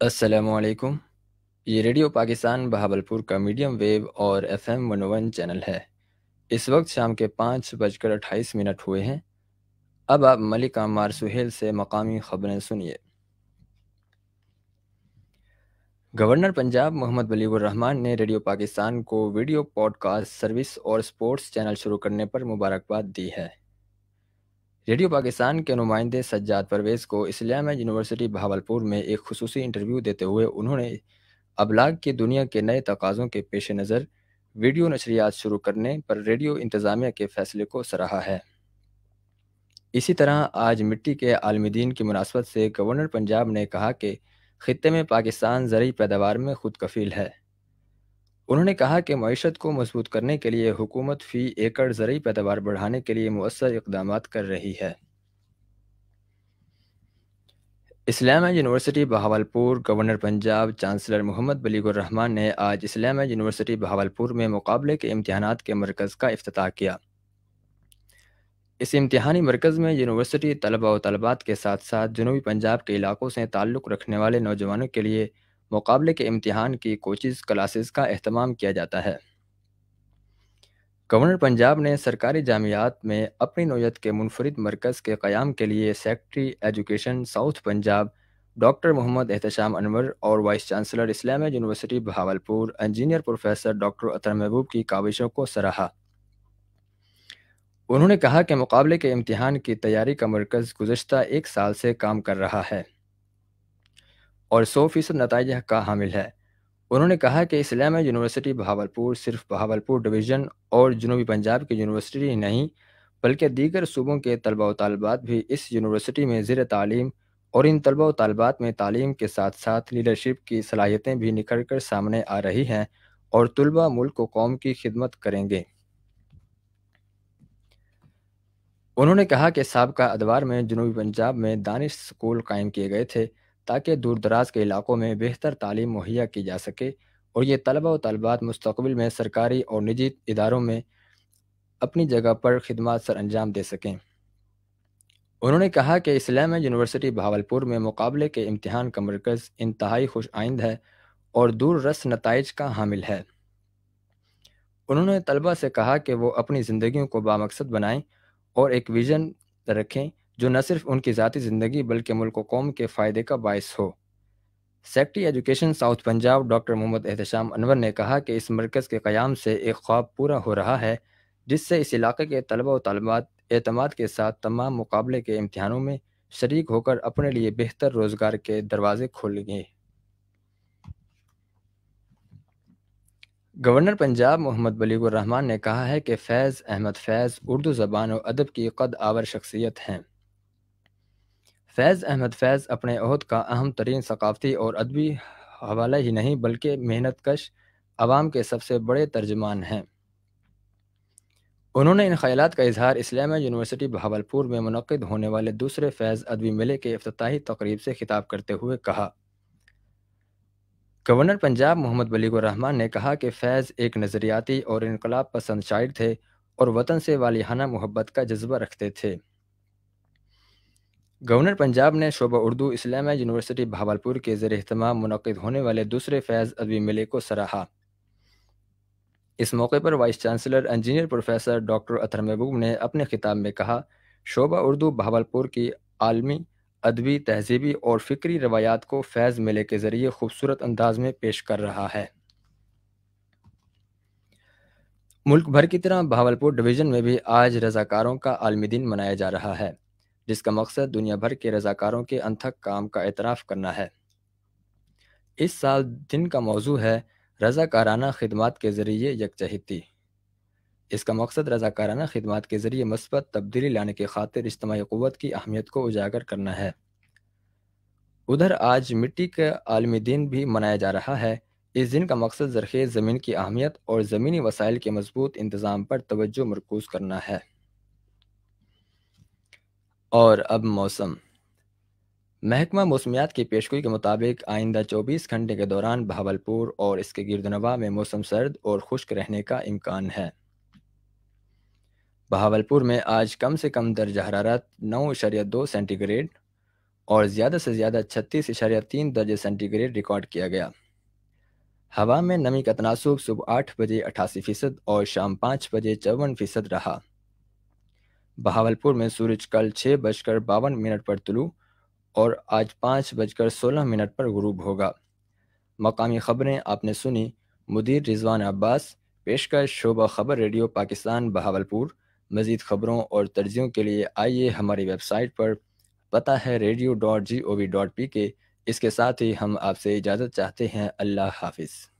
السلام علیکم۔ یہ ریڈیو پاکستان بہاولپور کا میڈیم ویو اور FM 101 چینل ہے۔ اس وقت شام کے 5:28 ہوئے ہیں۔ اب آپ ملک عمار سہیل سے مقامی خبریں سنیے۔ گورنر پنجاب محمد ولی الرحمان نے ریڈیو پاکستان کو ویڈیو پوڈ کاسٹ سروس اور سپورٹس چینل شروع کرنے پر مبارکباد دی ہے۔ ریڈیو پاکستان کے نمائندے سجاد پرویز کو اسلامیہ یونیورسٹی بہاولپور میں ایک خصوصی انٹرویو دیتے ہوئے انہوں نے ابلاغ کی دنیا کے نئے تقاضوں کے پیش نظر ویڈیو نشریات شروع کرنے پر ریڈیو انتظامیہ کے فیصلے کو سراہا ہے۔ اسی طرح آج مٹی کے عالمی دن کی مناسبت سے گورنر پنجاب نے کہا کہ خطے میں پاکستان زرعی پیداوار میں خود کفیل ہے۔ انہوں نے کہا کہ معیشت کو مضبوط کرنے کے لیے حکومت فی ایکڑ زرعی پیداوار بڑھانے کے لیے مؤثر اقدامات کر رہی ہے۔ Islamia university Bahawalpur governor Punjab chancellor Muhammad Baligh ur-Rahman نے آج اسلامیہ یونیورسٹی بہاولپور میں مقابلے کے امتحانات کے مرکز کا افتتاح کیا۔ اس امتحانی مرکز میں یونیورسٹی طلباء و طالبات کے ساتھ ساتھ جنوبی پنجاب کے علاقوں سے تعلق رکھنے والے نوجوانوں کے لیے مقابلے کے امتحان کی کوچز کلاسز کا اہتمام کیا جاتا ہے۔ گورنر پنجاب نے سرکاری جامعات میں اپنی نوعیت کے منفرد مرکز کے قیام کے لیے secretary education south Punjab doctor Muhammad Ehtisham Anwar اور vice chancellor Islamia university Bahawalpur engineer professor doctor Athar Mahboob کی کاوشوں کو سراہا۔ انہوں نے کہا کہ مقابلے کے امتحان کی تیاری کا مرکز گزشتہ 1 سال سے کام کر رہا ہے اور 100% نتائج کا حامل ہے۔ انہوں نے کہا کہ اسلامیہ یونیورسٹی بہاولپور صرف بہاولپور ڈویژن اور جنوبی پنجاب کی یونیورسٹی ہی نہیں بلکہ دیگر صوبوں کے طلباء و طالبات بھی اس یونیورسٹی میں زیر تعلیم اور ان طلباء و طالبات میں تعلیم کے ساتھ ساتھ لیڈرشپ کی صلاحیتیں بھی نکھر کر سامنے آ رہی ہیں اور طلباء ملک و قوم کی خدمت کریں گے۔ انہوں نے کہا کہ سابقہ ادوار میں جنوبی پنجاب میں دانش سکول قائم کیے گئے تھے تاکہ دور دراز کے علاقوں میں بہتر تعلیم مہیا کی جا سکے اور یہ طلباء و طالبات مستقبل میں سرکاری اور نجی اداروں میں اپنی جگہ پر خدمات سر انجام دے سکیں۔ انہوں نے کہا کہ اسلامیہ یونیورسٹی بہاولپور میں مقابلے کے امتحان کا مرکز انتہائی خوش آئند ہے اور دور رس نتائج کا حامل ہے۔ انہوں نے طلباء سے کہا کہ وہ اپنی زندگیوں کو بامقصد بنائیں اور ایک ویژن رکھیں جو نہ صرف ان کی ذاتی زندگی بلکہ ملک و قوم کے فائدے کا باعث ہو۔ Secretary education south Punjab doctor Muhammad Ehtisham Anwar نے کہا کہ اس مرکز کے قیام سے ایک خواب پورا ہو رہا ہے جس سے اس علاقے کے طلباء و طالبات اعتماد کے ساتھ تمام مقابلے کے امتحانوں میں شریک ہو کر اپنے لیے بہتر روزگار کے دروازے کھولیں گے۔ گورنر پنجاب محمد بلیغ الرحمان نے کہا ہے کہ فیض احمد فیض اردو زبان و ادب کی قد آور شخصیت ہیں۔ فیض احمد فیض اپنے عہد کا اہم ترین ثقافتی اور ادبی حوالہ ہی نہیں بلکہ محنت کش عوام کے سب سے بڑے ترجمان ہیں۔ انہوں نے ان خیالات کا اظہار اسلامیہ یونیورسٹی بہاولپور میں منعقد ہونے والے دوسرے فیض ادبی میلے کے افتتاحی تقریب سے خطاب کرتے ہوئے کہا۔ گورنر پنجاب محمد بلیغ الرحمان نے کہا کہ فیض ایک نظریاتی اور انقلاب پسند شاعر تھے اور وطن سے والیانہ محبت کا جذبہ رکھتے تھے۔ گورنر پنجاب نے شعبہ اردو اسلامیہ یونیورسٹی بہاولپور کے زیر اہتمام منعقد ہونے والے دوسرے فیض ادبی میلے کو سراہا۔ اس موقع پر vice chancellor engineer professor doctor Athar Mahboob نے اپنے خطاب میں کہا، شعبہ اردو بہاولپور کی عالمی ادبی تہذیبی اور فکری روایات کو فیض میلے کے ذریعے خوبصورت انداز میں پیش کر رہا ہے۔ ملک بھر کی طرح بہاولپور ڈویژن میں بھی آج رضاکاروں کا عالمی دن منایا جا رہا ہے جس کا مقصد دنیا بھر کے رضاکاروں کے انتھک کام کا اعتراف کرنا ہے۔ اس سال دن کا موضوع ہے رضاکارانہ خدمات کے ذریعے یکجہتی۔ اس کا مقصد رضاکارانہ خدمات کے ذریعے مثبت تبدیلی لانے کی خاطر اجتماعی قوت کی اہمیت کو اجاگر کرنا ہے۔ ادھر آج مٹی کا عالمی دن بھی منایا جا رہا ہے۔ اس دن کا مقصد زرخیز زمین کی اہمیت اور زمینی وسائل کے مضبوط انتظام پر توجہ مرکوز کرنا ہے۔ اور اب موسم۔ محکمہ موسمیات کی پیشگوئی کے مطابق آئندہ 24 گھنٹے کے دوران بہاولپور اور اس کے گرد و نواح میں موسم سرد اور خشک رہنے کا امکان ہے۔ بہاولپور میں آج کم سے کم درجہ حرارت 9.2 سینٹی گریڈ اور زیادہ سے زیادہ 36.3 درجہ سینٹی گریڈ ریکارڈ کیا گیا۔ ہوا میں نمی کا تناسب صبح 8 بجے 88% اور شام 5 بجے 54% رہا۔ بہاولپور میں سورج کل 6:52 پر طلوع اور آج 5:16 پر غروب ہوگا۔ مقامی خبریں آپ نے سنی۔ مدیر رضوان عباس، پیشکش شعبہ خبر ریڈیو پاکستان بہاولپور۔ مزید خبروں اور تجزیوں کے لیے آئیے ہماری ویب سائٹ پر، پتہ ہے radio.gov.pk۔ اس کے ساتھ ہی ہم آپ سے اجازت چاہتے ہیں۔ اللہ حافظ۔